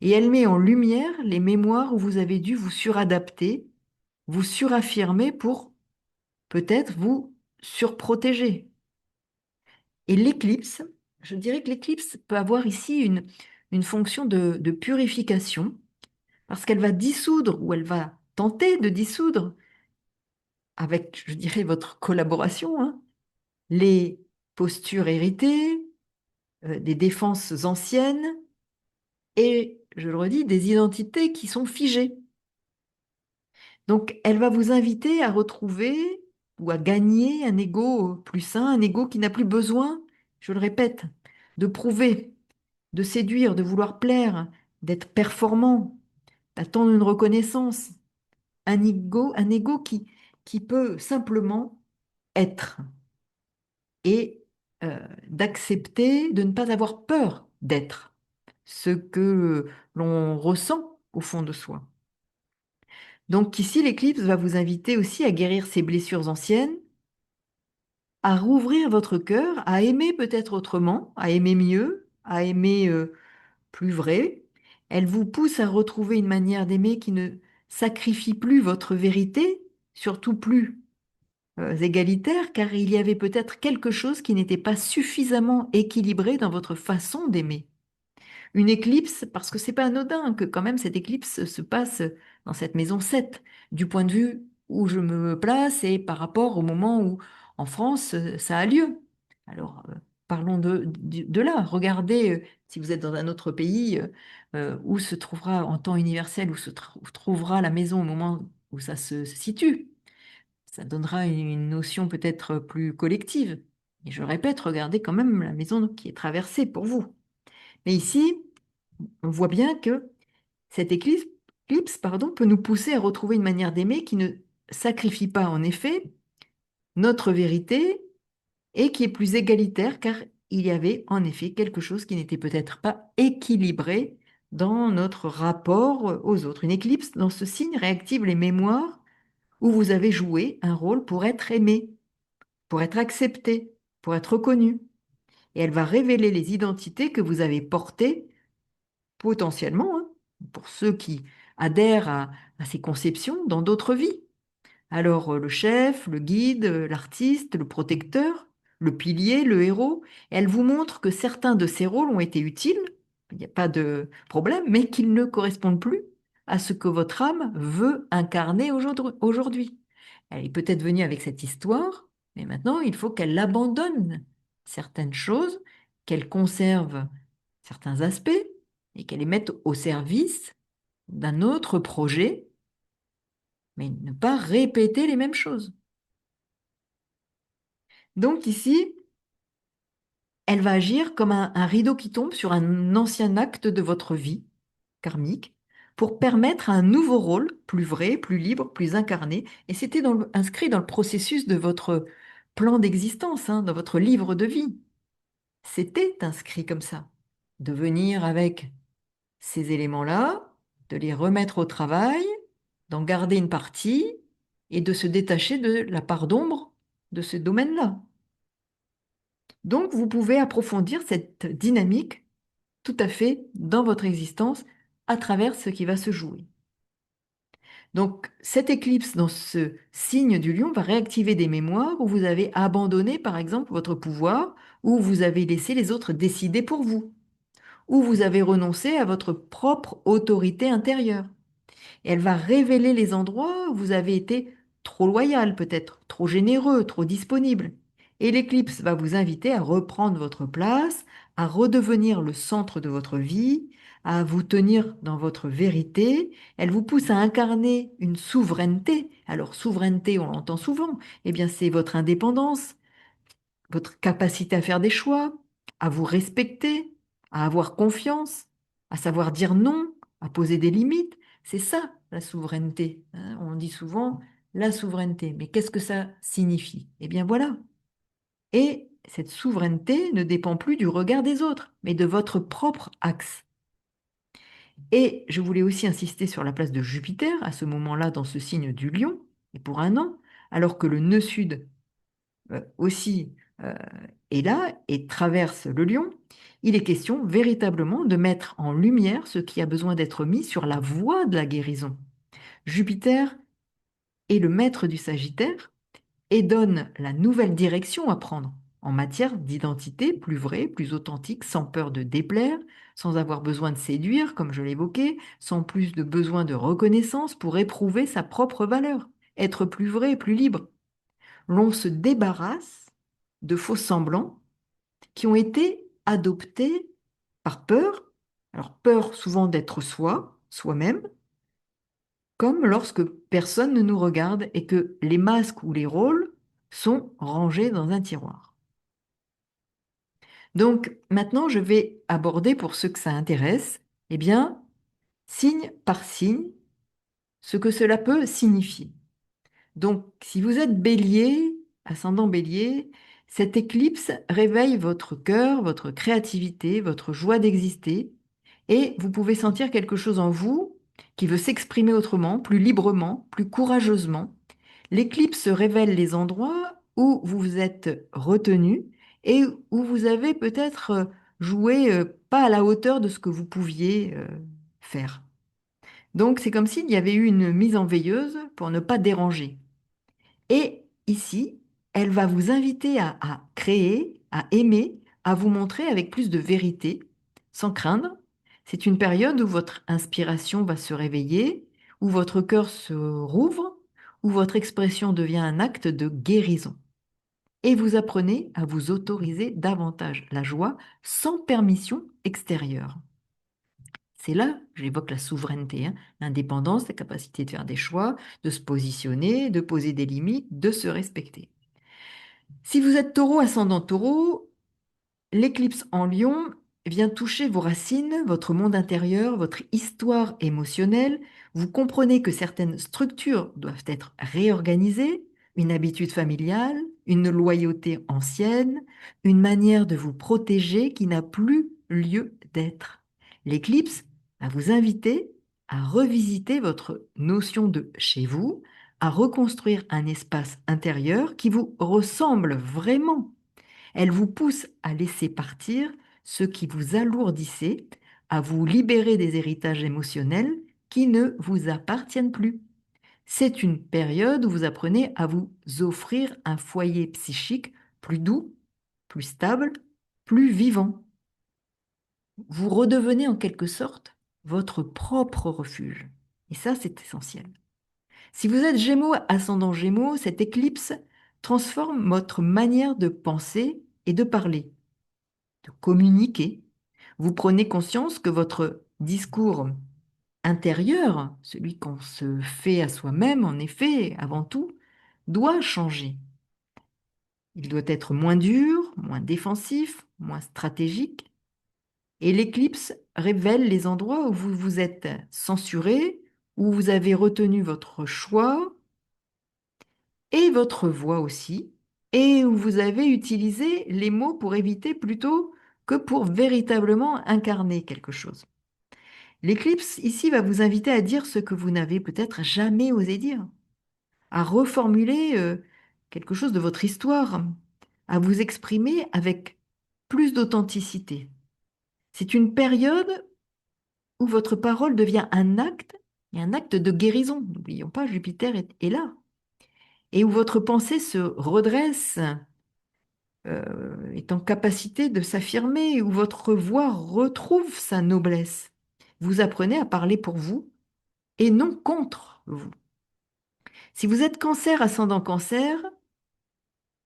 Et elle met en lumière les mémoires où vous avez dû vous suradapter, vous suraffirmer pour peut-être vous surprotéger. Et l'éclipse, je dirais que l'éclipse peut avoir ici une fonction de purification, parce qu'elle va dissoudre ou elle va tenter de dissoudre, avec, je dirais, votre collaboration, hein, les postures héritées, des défenses anciennes et, je le redis, des identités qui sont figées. Donc, elle va vous inviter à retrouver ou à gagner un ego plus sain, un ego qui n'a plus besoin, je le répète, de prouver, de séduire, de vouloir plaire, d'être performant, d'attendre une reconnaissance. Un ego qui peut simplement être et d'accepter de ne pas avoir peur d'être ce que l'on ressent au fond de soi. Donc ici, l'éclipse va vous inviter aussi à guérir ces blessures anciennes, à rouvrir votre cœur, à aimer peut-être autrement, à aimer mieux, à aimer plus vrai. Elle vous pousse à retrouver une manière d'aimer qui ne sacrifie plus votre vérité, surtout plus égalitaire, car il y avait peut-être quelque chose qui n'était pas suffisamment équilibré dans votre façon d'aimer. Une éclipse, parce que c'est pas anodin que quand même cette éclipse se passe dans cette maison 7, du point de vue où je me place et par rapport au moment où en France ça a lieu. Alors parlons de là. Regardez si vous êtes dans un autre pays où se trouvera en temps universel, où se trouvera la maison au moment où ça se situe. Ça donnera une notion peut-être plus collective. Et je répète, regardez quand même la maison qui est traversée pour vous. Mais ici, on voit bien que cette éclipse, pardon, peut nous pousser à retrouver une manière d'aimer qui ne sacrifie pas en effet notre vérité et qui est plus égalitaire car il y avait en effet quelque chose qui n'était peut-être pas équilibré dans notre rapport aux autres. Une éclipse dans ce signe réactive les mémoires où vous avez joué un rôle pour être aimé, pour être accepté, pour être reconnu. Et elle va révéler les identités que vous avez portées potentiellement, hein, pour ceux qui adhèrent à ces conceptions dans d'autres vies. Alors, le chef, le guide, l'artiste, le protecteur, le pilier, le héros, elle vous montre que certains de ces rôles ont été utiles, il n'y a pas de problème, mais qu'ils ne correspondent plus à ce que votre âme veut incarner aujourd'hui. Elle est peut-être venue avec cette histoire, mais maintenant, il faut qu'elle abandonne certaines choses, qu'elle conserve certains aspects et qu'elle les mette au service d'un autre projet, mais ne pas répéter les mêmes choses. Donc ici, elle va agir comme un rideau qui tombe sur un ancien acte de votre vie karmique pour permettre un nouveau rôle, plus vrai, plus libre, plus incarné. Et c'était inscrit dans le processus de votre plan d'existence, hein, dans votre livre de vie. C'était inscrit comme ça. De venir avec ces éléments-là, de les remettre au travail, d'en garder une partie et de se détacher de la part d'ombre de ce domaine-là. Donc, vous pouvez approfondir cette dynamique tout à fait dans votre existence à travers ce qui va se jouer. Donc, cette éclipse dans ce signe du lion va réactiver des mémoires où vous avez abandonné, par exemple, votre pouvoir, où vous avez laissé les autres décider pour vous, où vous avez renoncé à votre propre autorité intérieure. Et elle va révéler les endroits où vous avez été trop loyal, peut-être, trop généreux, trop disponible. Et l'éclipse va vous inviter à reprendre votre place, à redevenir le centre de votre vie, à vous tenir dans votre vérité. Elle vous pousse à incarner une souveraineté. Alors, souveraineté, on l'entend souvent, eh bien, c'est votre indépendance, votre capacité à faire des choix, à vous respecter, à avoir confiance, à savoir dire non, à poser des limites. C'est ça, la souveraineté, hein. On dit souvent la souveraineté, mais qu'est-ce que ça signifie? Eh bien voilà. Et cette souveraineté ne dépend plus du regard des autres, mais de votre propre axe. Et je voulais aussi insister sur la place de Jupiter à ce moment-là dans ce signe du lion, et pour un an, alors que le nœud sud aussi euh, est là et traverse le lion, il est question véritablement de mettre en lumière ce qui a besoin d'être mis sur la voie de la guérison. Jupiter est le maître du Sagittaire et donne la nouvelle direction à prendre en matière d'identité plus vraie, plus authentique, sans peur de déplaire, sans avoir besoin de séduire, comme je l'évoquais, sans plus de besoin de reconnaissance pour éprouver sa propre valeur, être plus vrai et plus libre. L'on se débarrasse de faux semblants qui ont été adoptés par peur, alors peur souvent d'être soi, soi-même, comme lorsque personne ne nous regarde et que les masques ou les rôles sont rangés dans un tiroir. Donc maintenant, je vais aborder pour ceux que ça intéresse, eh bien, signe par signe, ce que cela peut signifier. Donc, si vous êtes bélier, ascendant bélier, cette éclipse réveille votre cœur, votre créativité, votre joie d'exister, et vous pouvez sentir quelque chose en vous qui veut s'exprimer autrement, plus librement, plus courageusement. L'éclipse révèle les endroits où vous vous êtes retenu et où vous avez peut-être joué pas à la hauteur de ce que vous pouviez faire. Donc, c'est comme s'il y avait eu une mise en veilleuse pour ne pas déranger. Et ici, elle va vous inviter à créer, à aimer, à vous montrer avec plus de vérité, sans craindre. C'est une période où votre inspiration va se réveiller, où votre cœur se rouvre, où votre expression devient un acte de guérison. Et vous apprenez à vous autoriser davantage la joie sans permission extérieure. C'est là, j'évoque la souveraineté, hein, l'indépendance, la capacité de faire des choix, de se positionner, de poser des limites, de se respecter. Si vous êtes taureau, ascendant taureau, l'éclipse en lion vient toucher vos racines, votre monde intérieur, votre histoire émotionnelle. Vous comprenez que certaines structures doivent être réorganisées, une habitude familiale, une loyauté ancienne, une manière de vous protéger qui n'a plus lieu d'être. L'éclipse va vous inviter à revisiter votre notion de chez vous, à reconstruire un espace intérieur qui vous ressemble vraiment. Elle vous pousse à laisser partir ce qui vous alourdissait, à vous libérer des héritages émotionnels qui ne vous appartiennent plus. C'est une période où vous apprenez à vous offrir un foyer psychique plus doux, plus stable, plus vivant. Vous redevenez en quelque sorte votre propre refuge. Et ça, c'est essentiel. Si vous êtes Gémeaux, ascendant Gémeaux, cette éclipse transforme votre manière de penser et de parler, de communiquer. Vous prenez conscience que votre discours intérieur, celui qu'on se fait à soi-même, en effet, avant tout, doit changer. Il doit être moins dur, moins défensif, moins stratégique. Et l'éclipse révèle les endroits où vous vous êtes censuré, où vous avez retenu votre choix et votre voix aussi, et où vous avez utilisé les mots pour éviter plutôt que pour véritablement incarner quelque chose. L'éclipse ici va vous inviter à dire ce que vous n'avez peut-être jamais osé dire, à reformuler quelque chose de votre histoire, à vous exprimer avec plus d'authenticité. C'est une période où votre parole devient un acte, et un acte de guérison. N'oublions pas, Jupiter est là. Et où votre pensée se redresse, est en capacité de s'affirmer, où votre voix retrouve sa noblesse. Vous apprenez à parler pour vous et non contre vous. Si vous êtes cancer, ascendant cancer,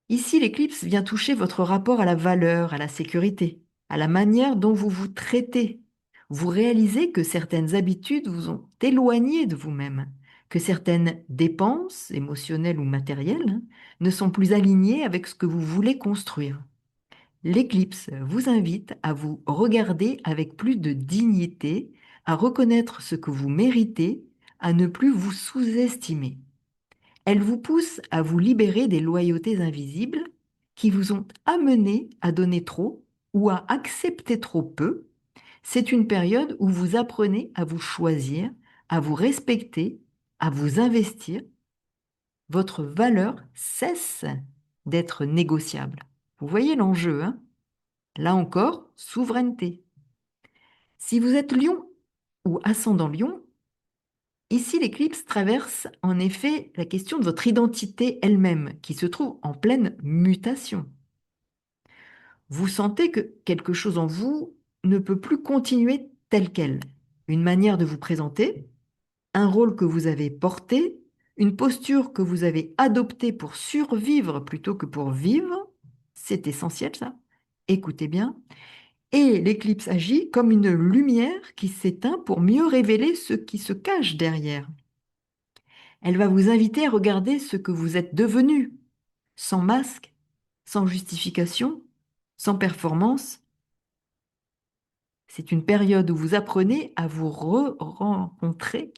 ici l'éclipse vient toucher votre rapport à la valeur, à la sécurité. à la manière dont vous vous traitez. Vous réalisez que certaines habitudes vous ont éloigné de vous-même, que certaines dépenses émotionnelles ou matérielles ne sont plus alignées avec ce que vous voulez construire. L'éclipse vous invite à vous regarder avec plus de dignité, à reconnaître ce que vous méritez, à ne plus vous sous-estimer. Elle vous pousse à vous libérer des loyautés invisibles qui vous ont amené à donner trop ou à accepter trop peu. C'est une période où vous apprenez à vous choisir, à vous respecter, à vous investir. Votre valeur cesse d'être négociable. Vous voyez l'enjeu, hein? Là encore, souveraineté. Si vous êtes lion ou ascendant lion, ici l'éclipse traverse en effet la question de votre identité elle-même, qui se trouve en pleine mutation. Vous sentez que quelque chose en vous ne peut plus continuer tel quel. Une manière de vous présenter, un rôle que vous avez porté, une posture que vous avez adoptée pour survivre plutôt que pour vivre, c'est essentiel ça. Écoutez bien. Et l'éclipse agit comme une lumière qui s'éteint pour mieux révéler ce qui se cache derrière. Elle va vous inviter à regarder ce que vous êtes devenu, sans masque, sans justification, sans performance. C'est une période où vous apprenez à vous rencontrer,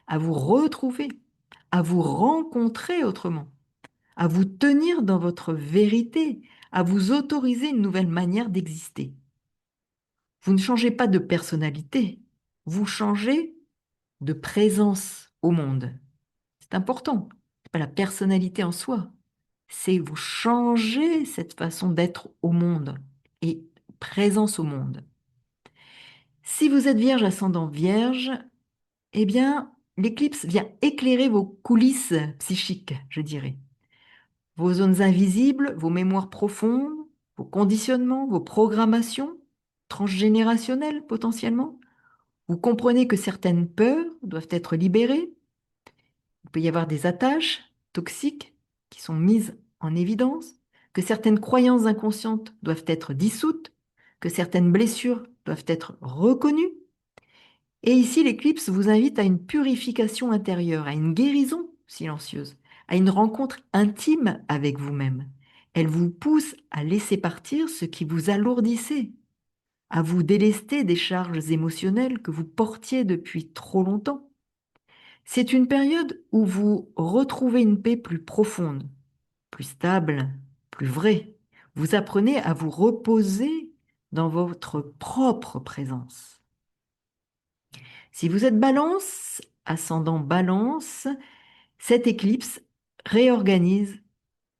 à vous retrouver, à vous rencontrer autrement, à vous tenir dans votre vérité, à vous autoriser une nouvelle manière d'exister. Vous ne changez pas de personnalité, vous changez de présence au monde. C'est important. Ce n'est pas la personnalité en soi, c'est vous changer cette façon d'être au monde et présence au monde. Si vous êtes vierge ascendant vierge, eh bien, l'éclipse vient éclairer vos coulisses psychiques, je dirais. Vos zones invisibles, vos mémoires profondes, vos conditionnements, vos programmations transgénérationnelles potentiellement. Vous comprenez que certaines peurs doivent être libérées. Il peut y avoir des attaches toxiques qui sont mises en évidence, que certaines croyances inconscientes doivent être dissoutes, que certaines blessures doivent être reconnues. Et ici, l'éclipse vous invite à une purification intérieure, à une guérison silencieuse, à une rencontre intime avec vous-même. Elle vous pousse à laisser partir ce qui vous alourdissait, à vous délester des charges émotionnelles que vous portiez depuis trop longtemps. C'est une période où vous retrouvez une paix plus profonde, plus stable, plus vraie. Vous apprenez à vous reposer dans votre propre présence. Si vous êtes balance, ascendant balance, cette éclipse réorganise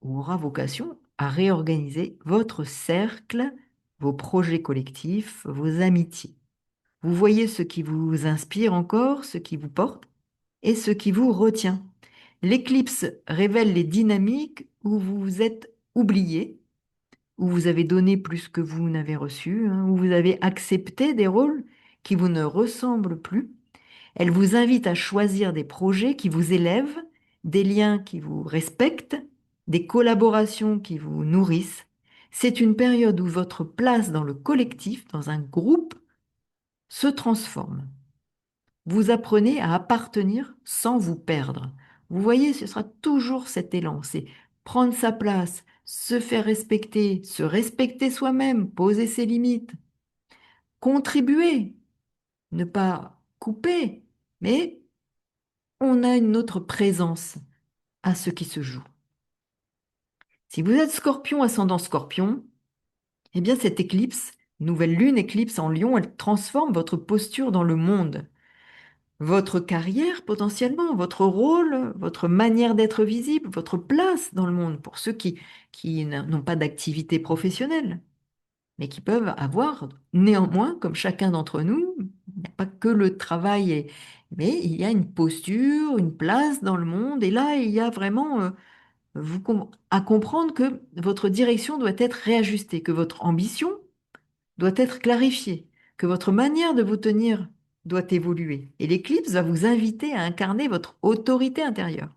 ou aura vocation à réorganiser votre cercle, vos projets collectifs, vos amitiés. Vous voyez ce qui vous inspire encore, ce qui vous porte et ce qui vous retient. L'éclipse révèle les dynamiques où vous vous êtes oublié, où vous avez donné plus que vous n'avez reçu, où vous avez accepté des rôles qui vous ne ressemblent plus. Elle vous invite à choisir des projets qui vous élèvent, des liens qui vous respectent, des collaborations qui vous nourrissent. C'est une période où votre place dans le collectif, dans un groupe, se transforme. Vous apprenez à appartenir sans vous perdre. Vous voyez, ce sera toujours cet élan, c'est prendre sa place, se respecter soi-même, poser ses limites, contribuer, ne pas couper, mais on a une autre présence à ce qui se joue. Si vous êtes scorpion, ascendant scorpion, eh bien cette éclipse, nouvelle lune éclipse en lion, elle transforme votre posture dans le monde. Votre carrière potentiellement, votre rôle, votre manière d'être visible, votre place dans le monde pour ceux qui n'ont pas d'activité professionnelle, mais qui peuvent avoir néanmoins, comme chacun d'entre nous, il n'y a pas que le travail, mais il y a une posture, une place dans le monde, et là, il y a vraiment à comprendre que votre direction doit être réajustée, que votre ambition doit être clarifiée, que votre manière de vous tenir doit évoluer. Et l'éclipse va vous inviter à incarner votre autorité intérieure,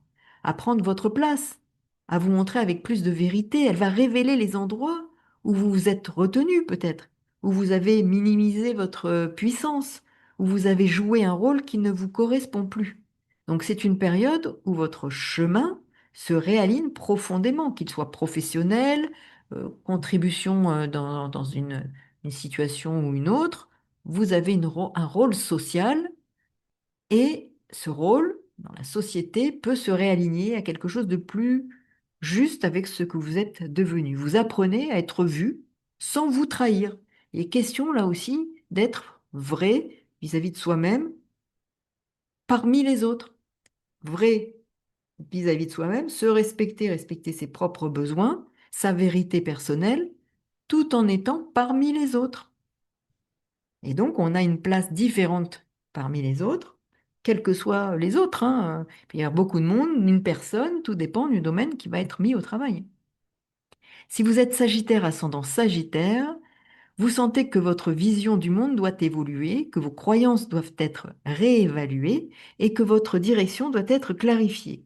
à prendre votre place, à vous montrer avec plus de vérité. Elle va révéler les endroits où vous vous êtes retenu peut-être, où vous avez minimisé votre puissance, où vous avez joué un rôle qui ne vous correspond plus. Donc c'est une période où votre chemin se réaligne profondément, qu'il soit professionnel, contribution dans une situation ou une autre. Vous avez un rôle social et ce rôle dans la société peut se réaligner à quelque chose de plus juste avec ce que vous êtes devenu. Vous apprenez à être vu sans vous trahir. Il est question là aussi d'être vrai vis-à-vis de soi-même parmi les autres. Vrai vis-à-vis de soi-même, se respecter, respecter ses propres besoins, sa vérité personnelle, tout en étant parmi les autres. Et donc, on a une place différente parmi les autres, quels que soient les autres, hein. Il peut y avoir beaucoup de monde, une personne, tout dépend du domaine qui va être mis au travail. Si vous êtes Sagittaire ascendant Sagittaire, vous sentez que votre vision du monde doit évoluer, que vos croyances doivent être réévaluées et que votre direction doit être clarifiée.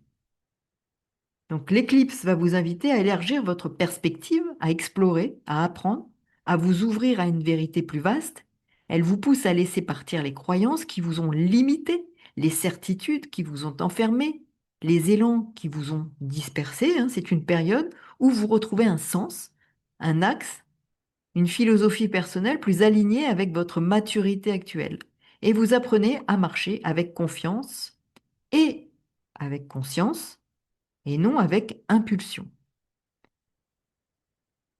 Donc l'éclipse va vous inviter à élargir votre perspective, à explorer, à apprendre, à vous ouvrir à une vérité plus vaste. Elle vous pousse à laisser partir les croyances qui vous ont limité, les certitudes qui vous ont enfermé, les élans qui vous ont dispersé, hein. C'est une période où vous retrouvez un sens, un axe, une philosophie personnelle plus alignée avec votre maturité actuelle. Et vous apprenez à marcher avec confiance et avec conscience et non avec impulsion.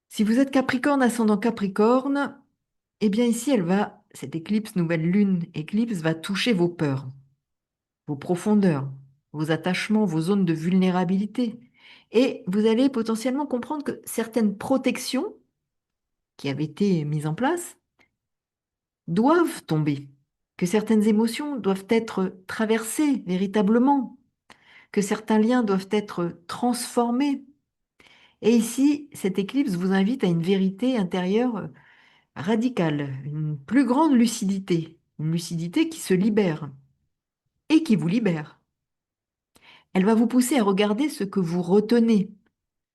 Si vous êtes Capricorne, ascendant Capricorne, eh bien ici, cette éclipse, nouvelle lune éclipse, va toucher vos peurs, vos profondeurs, vos attachements, vos zones de vulnérabilité. Et vous allez potentiellement comprendre que certaines protections qui avaient été mises en place doivent tomber, que certaines émotions doivent être traversées véritablement, que certains liens doivent être transformés. Et ici, cette éclipse vous invite à une vérité intérieure radicale, une plus grande lucidité, une lucidité qui se libère et qui vous libère. Elle va vous pousser à regarder ce que vous retenez,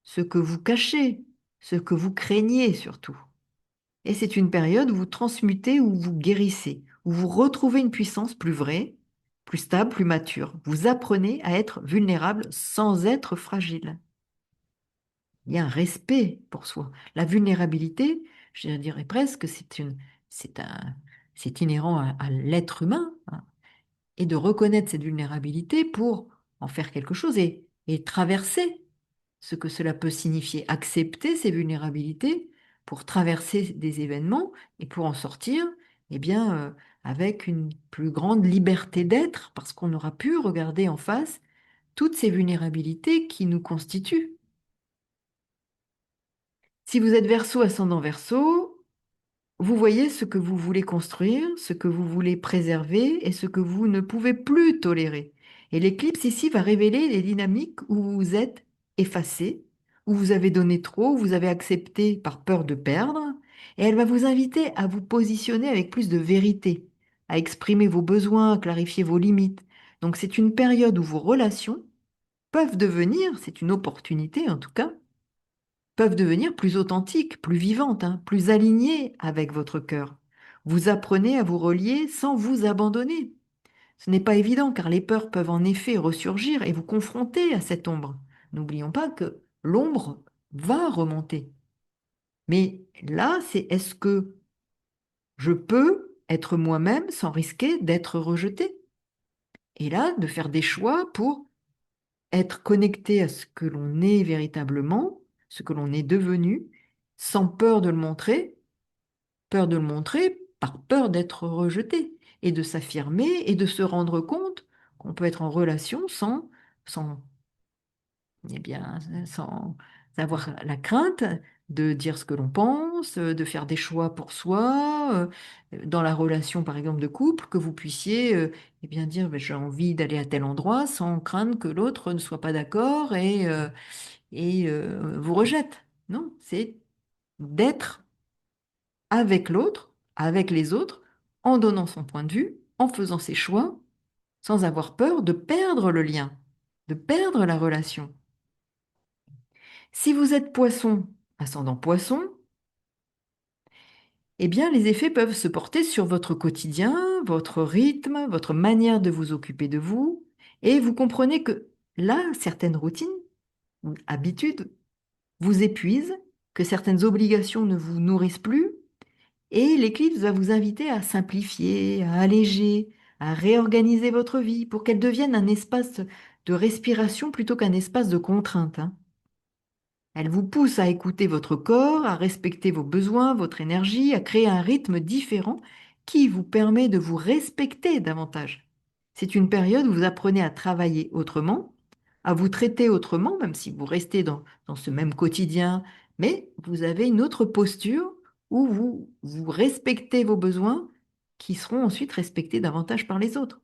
ce que vous cachez, ce que vous craignez surtout. Et c'est une période où vous transmutez, où vous guérissez, où vous retrouvez une puissance plus vraie, plus stable, plus mature. Vous apprenez à être vulnérable sans être fragile. Il y a un respect pour soi. La vulnérabilité, je dirais presque, c'est un, c'est inhérent à l'être humain, hein, et de reconnaître cette vulnérabilité pour en faire quelque chose et traverser ce que cela peut signifier, accepter ces vulnérabilités pour traverser des événements et pour en sortir, eh bien, avec une plus grande liberté d'être, parce qu'on aura pu regarder en face toutes ces vulnérabilités qui nous constituent. Si vous êtes Verseau, ascendant Verseau, vous voyez ce que vous voulez construire, ce que vous voulez préserver et ce que vous ne pouvez plus tolérer. Et l'éclipse ici va révéler les dynamiques où vous êtes effacé, où vous avez donné trop, où vous avez accepté par peur de perdre. Et elle va vous inviter à vous positionner avec plus de vérité, à exprimer vos besoins, à clarifier vos limites. Donc c'est une période où vos relations peuvent devenir, c'est une opportunité en tout cas, peuvent devenir plus authentiques, plus vivantes, hein, plus alignées avec votre cœur. Vous apprenez à vous relier sans vous abandonner. Ce n'est pas évident car les peurs peuvent en effet ressurgir et vous confronter à cette ombre. N'oublions pas que l'ombre va remonter. Mais là, c'est est-ce que je peux être moi-même sans risquer d'être rejeté? Et là, de faire des choix pour être connecté à ce que l'on est véritablement, ce que l'on est devenu, sans peur de le montrer par peur d'être rejeté, et de s'affirmer et de se rendre compte qu'on peut être en relation sans, eh bien, sans avoir la crainte de dire ce que l'on pense, de faire des choix pour soi, dans la relation par exemple de couple, que vous puissiez eh bien dire ben, j'ai envie d'aller à tel endroit sans craindre que l'autre ne soit pas d'accord et vous rejette. Non, c'est d'être avec l'autre, avec les autres, en donnant son point de vue, en faisant ses choix, sans avoir peur de perdre le lien, de perdre la relation. Si vous êtes poisson, ascendant poisson, Eh bien, les effets peuvent se porter sur votre quotidien, votre rythme, votre manière de vous occuper de vous, et vous comprenez que là, certaines routines ou habitudes vous épuisent, que certaines obligations ne vous nourrissent plus, et l'éclipse va vous inviter à simplifier, à alléger, à réorganiser votre vie pour qu'elle devienne un espace de respiration plutôt qu'un espace de contrainte, hein. Elle vous pousse à écouter votre corps, à respecter vos besoins, votre énergie, à créer un rythme différent qui vous permet de vous respecter davantage. C'est une période où vous apprenez à travailler autrement, à vous traiter autrement, même si vous restez dans ce même quotidien, mais vous avez une autre posture où vous respectez vos besoins qui seront ensuite respectés davantage par les autres.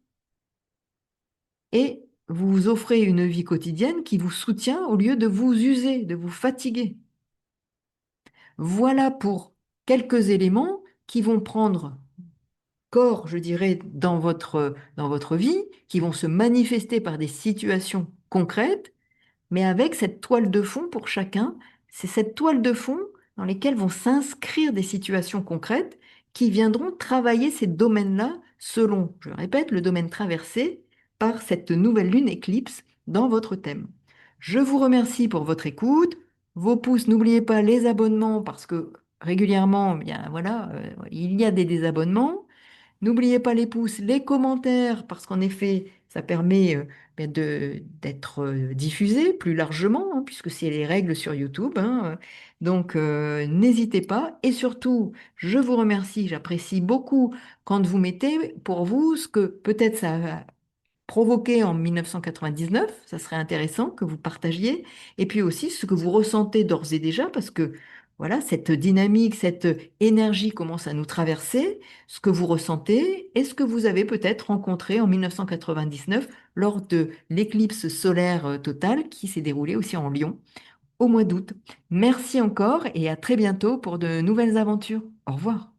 Et vous vous offrez une vie quotidienne qui vous soutient au lieu de vous user, de vous fatiguer. Voilà pour quelques éléments qui vont prendre corps, je dirais, dans votre vie, qui vont se manifester par des situations concrètes, mais avec cette toile de fond pour chacun. C'est cette toile de fond dans lesquelles vont s'inscrire des situations concrètes qui viendront travailler ces domaines-là selon, je répète, le domaine traversé par cette nouvelle lune éclipse dans votre thème. Je vous remercie pour votre écoute. Vos pouces, n'oubliez pas les abonnements parce que régulièrement, eh bien voilà, il y a des désabonnements. N'oubliez pas les pouces, les commentaires, parce qu'en effet, ça permet ben, d'être diffusé plus largement, hein, puisque c'est les règles sur YouTube, hein. Donc, n'hésitez pas. Et surtout, je vous remercie, j'apprécie beaucoup quand vous mettez pour vous ce que peut-être ça a provoqué en 1999, ça serait intéressant que vous partagiez, et puis aussi ce que vous ressentez d'ores et déjà, parce que voilà, cette dynamique, cette énergie commence à nous traverser, ce que vous ressentez et ce que vous avez peut-être rencontré en 1999 lors de l'éclipse solaire totale qui s'est déroulée aussi en Lyon au mois d'août. Merci encore et à très bientôt pour de nouvelles aventures. Au revoir.